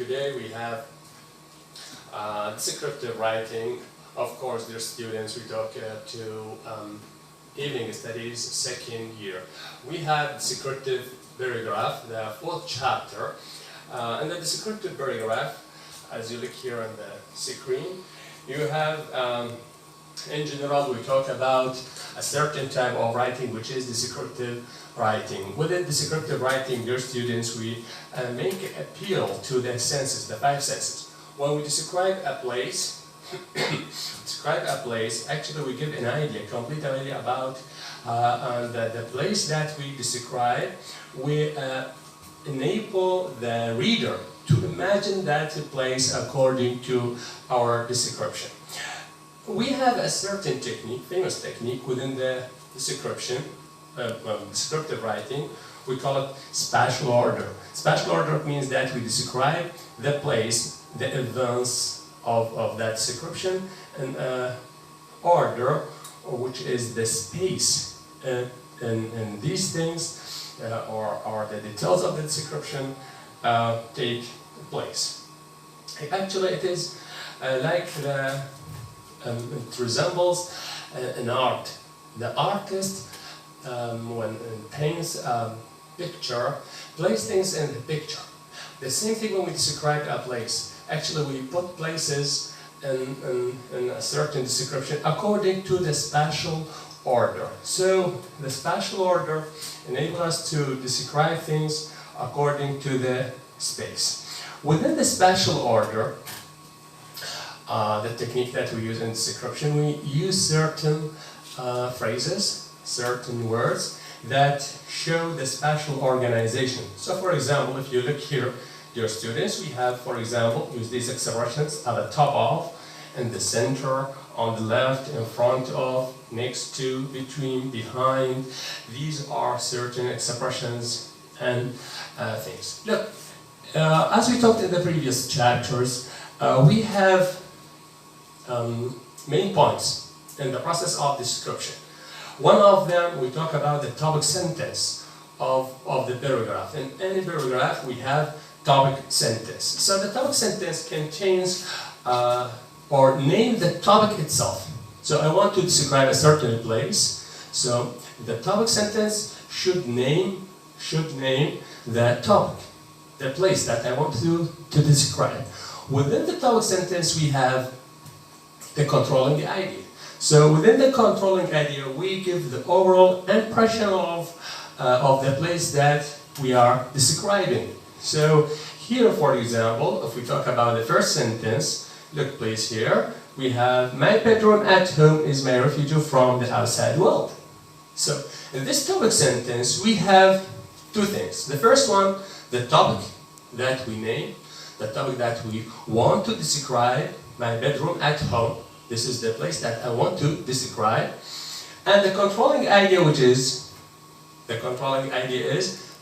Today we have descriptive writing. Of course, dear students, we talk to evening studies, second year. We have descriptive paragraph, the fourth chapter. And the descriptive paragraph, as you look here on the screen, you have, in general, we talk about a certain type of writing, which is descriptive writing. Within descriptive writing, dear students, we make appeal to the senses, the five senses. When we describe a place, actually we give an idea, complete idea about the place that we describe. We enable the reader to imagine that place according to our description. We have a certain technique, famous technique within the description, descriptive writing. We call it spatial order. Spatial order means that we describe the place, the events of that description, and order, which is the space, and these things or the details of the description take place. Actually, it is like it resembles an art. The artist, when paints a picture, places things in the picture. The same thing when we describe a place. Actually, we put places in a certain description according to the spatial order. So the spatial order enables us to describe things according to the space. Within the spatial order, the technique that we use in description, we use certain phrases, certain words that show the spatial organization. So for example, if you look here, dear students, we have, for example, use these expressions at the top of, in the center, on the left, in front of, next to, between, behind. These are certain expressions and things. Look, as we talked in the previous chapters, we have main points in the process of description. One of them, we talk about the topic sentence of the paragraph. In any paragraph, we have topic sentence. So the topic sentence contains or name the topic itself. So I want to describe a certain place. So the topic sentence should name the topic, the place that I want to describe. Within the topic sentence, we have the controlling idea. So within the controlling idea, we give the overall impression of the place that we are describing. So here, for example, if we talk about the first sentence, look please here, we have my bedroom at home is my refuge from the outside world. So in this topic sentence, we have two things. The first one, the topic that we name, the topic that we want to describe, my bedroom at home. This is the place that I want to describe. And the controlling idea, is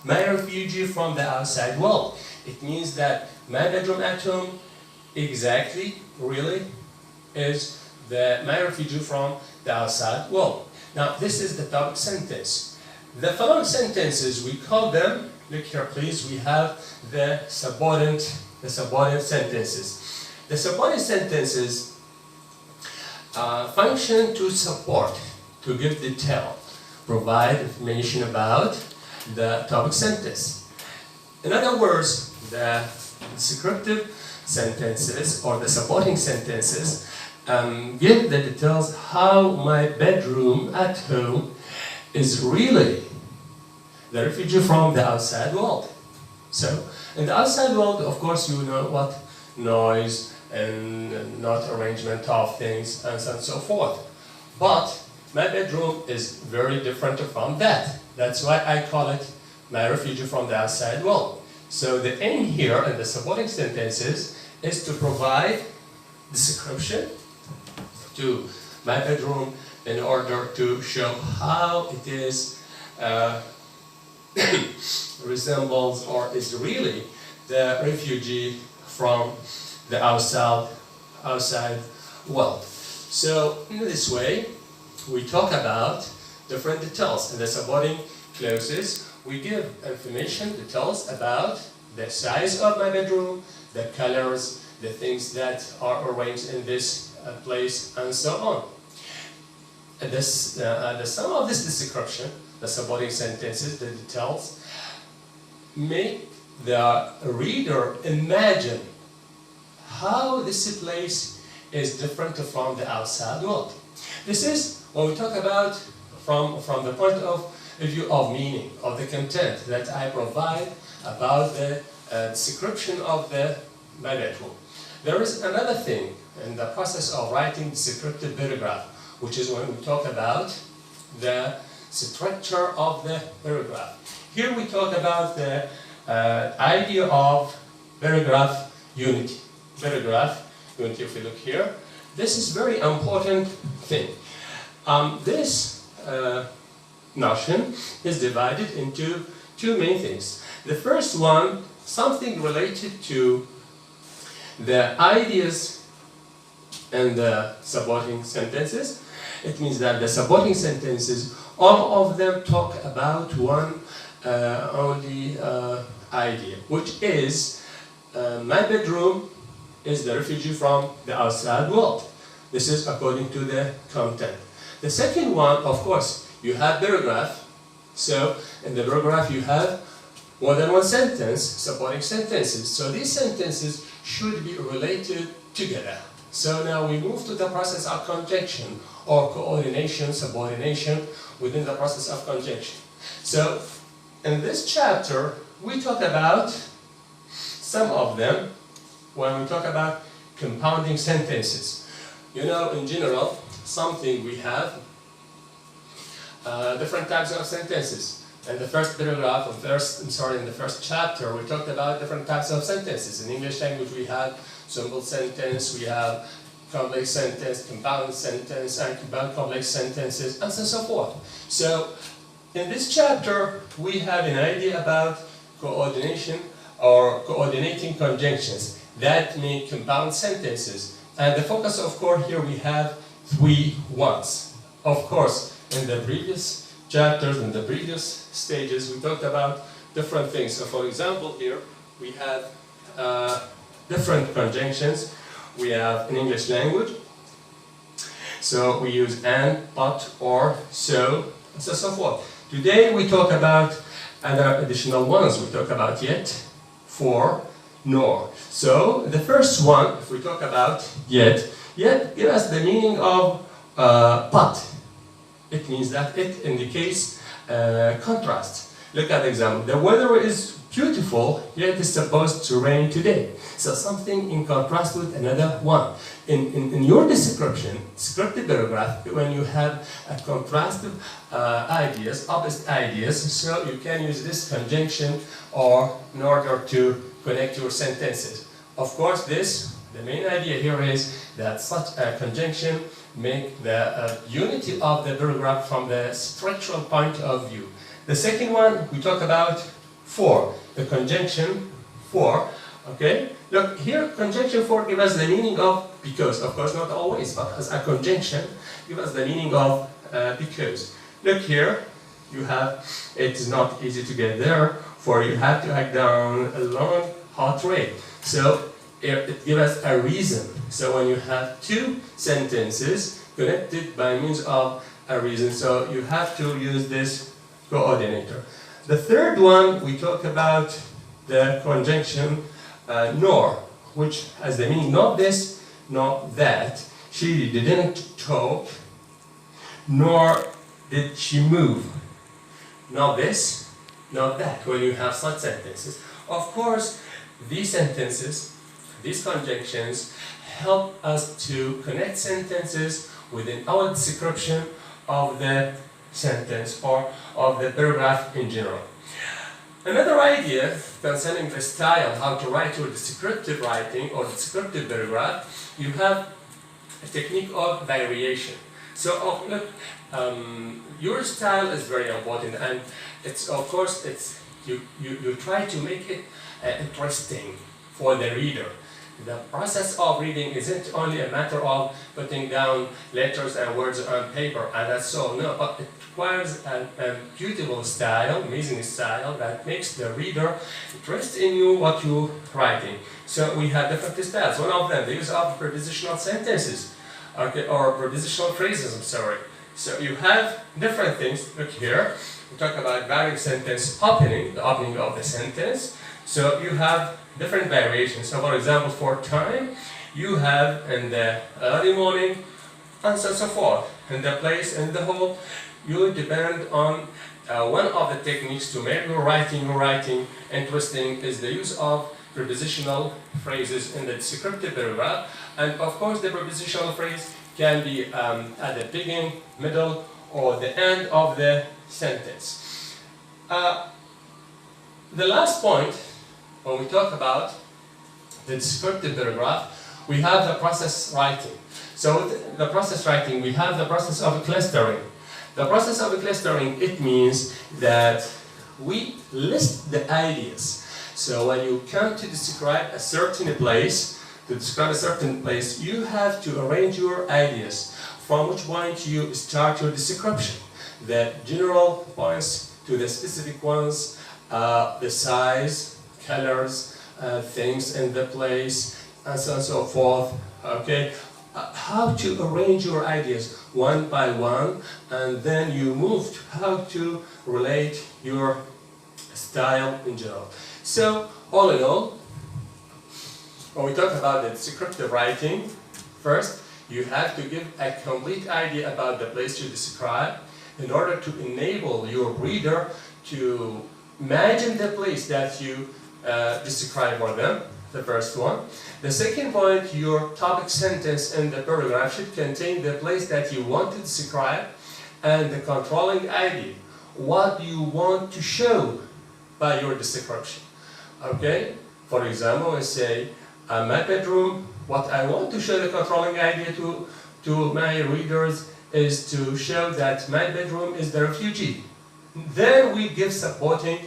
my refuge from the outside world. It means that my bedroom at home exactly, really, is my refuge from the outside world. Now, this is the topic sentence. The following sentences, we call them, look here please, we have the subordinate sentences. The subordinate sentences function to support, to give detail, provide information about the topic sentence. In other words, the descriptive sentences or the supporting sentences give the details how my bedroom at home is really the refuge from the outside world. So, in the outside world, of course, you know what noise and not arrangement of things and so on and so forth. But my bedroom is very different from that. That's why I call it my refuge from the outside world. So the aim here in the supporting sentences is to provide description to my bedroom in order to show how it is resembles or is really the refuge from the outside world. So in this way, we talk about different details. In the supporting clauses, we give information, details about the size of my bedroom, the colors, the things that are arranged in this place, and so on. The sum of this description, the supporting sentences, the details, make the reader imagine how this place is different from the outside world. This is when we talk about from the point of view of meaning, of the content that I provide about the description of my bedroom. There is another thing in the process of writing descriptive paragraph, which is when we talk about the structure of the paragraph. Here we talk about the idea of paragraph unity. Paragraph unity, if we look here, this is very important thing. This notion is divided into two main things. The first one, something related to the ideas and the supporting sentences. It means that the supporting sentences, all of them talk about one only idea, which is my bedroom is the refugee from the outside world. This is according to the content. The second one, of course, you have paragraph. So in the paragraph you have more than one sentence, supporting sentences. So these sentences should be related together. So now we move to the process of conjunction or coordination, subordination within the process of conjunction. So in this chapter we talk about some of them when we talk about compounding sentences. You know, in general, something we have different types of sentences. In the first paragraph, in the first chapter, we talked about different types of sentences. In English language, we have simple sentence, we have complex sentence, compound sentence, and compound complex sentences, and so forth. So, in this chapter, we have an idea about coordination or coordinating conjunctions that make compound sentences. And the focus, of course, here we have three ones. Of course, in the previous chapters, in the previous stages, we talked about different things. So, for example, here we have different conjunctions. We have in English language. So we use and, but, or, so, and so forth. Today we talk about other additional ones. We talk about yet, for, nor. So the first one, if we talk about yet gives us the meaning of but. It means that it indicates contrast. Look at the example. The weather is beautiful, yet it's supposed to rain today. So something in contrast with another one. In your description, descriptive paragraph, when you have a contrastive ideas, opposite ideas, so you can use this conjunction or in order to connect your sentences. Of course, the main idea here is that such a conjunction make the unity of the paragraph from the structural point of view. The second one, we talk about for, the conjunction for, okay? Look, here conjunction for gives us the meaning of because, of course not always, but as a conjunction gives us the meaning of because. Look here, you have, it is not easy to get there, for you have to act down a long hot rain. So it gives us a reason. So when you have two sentences connected by means of a reason, so you have to use this coordinator. The third one, we talk about the conjunction nor, which has the meaning not this, not that. She didn't talk, nor did she move. Not this, not that, when you have such sentences. Of course, these sentences, these conjunctions, help us to connect sentences within our description of the sentence or of the paragraph in general. Another idea concerning the style, how to write your descriptive writing or descriptive paragraph, you have a technique of variation. So, look, your style is very important, and it's of course you try to make it interesting for the reader. The process of reading isn't only a matter of putting down letters and words on paper and that's all, no, but it requires a beautiful style, amazing style that makes the reader interested in you, what you're writing. So we have different styles. One of them, the use of prepositional sentences, okay, or prepositional phrases, I'm sorry. So you have different things. Look here, we talk about varying sentence opening, the opening of the sentence. So you have different variations. So for example, for time, you have in the early morning, and so forth. In the place and the whole, you depend on one of the techniques to make your writing interesting is the use of prepositional phrases in the descriptive paragraph. And of course, the prepositional phrase can be at the beginning, middle, or the end of the sentence. The last point, when we talk about the descriptive paragraph, we have the process writing. So with the process writing, we have the process of clustering. The process of clustering, it means that we list the ideas. So when you come to describe a certain place, you have to arrange your ideas. From which point you start your description. The general points to the specific ones, the size, colors, things in the place, and so on and so forth. Okay, how to arrange your ideas one by one, and then you move to how to relate your style in general. So all in all, when we talk about the descriptive writing, first you have to give a complete idea about the place you describe in order to enable your reader to imagine the place that you describe for them, the first one. The second point, your topic sentence in the paragraph should contain the place that you want to describe and the controlling idea. What do you want to show by your description? Okay? For example, I say, my bedroom, what I want to show the controlling idea to my readers is to show that my bedroom is the refugee. Then we give supporting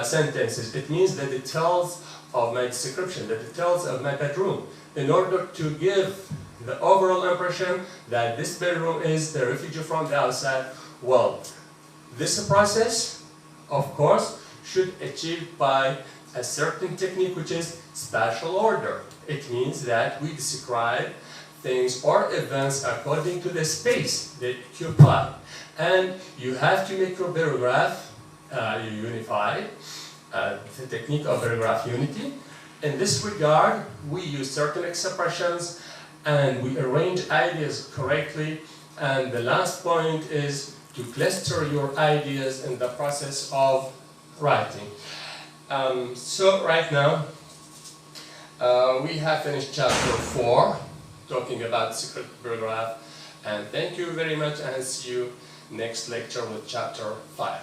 sentences. It means the details of my description, the details of my bedroom, in order to give the overall impression that this bedroom is the refugee from the outside world. This process, of course, should achieve by a certain technique, which is spatial order. It means that we describe things or events according to the space they occupy. And you have to make your paragraph unified, the technique of paragraph unity. In this regard, we use certain expressions and we arrange ideas correctly. And the last point is to cluster your ideas in the process of writing. So right now, we have finished chapter 4, talking about descriptive paragraph. And thank you very much, and see you next lecture with chapter 5.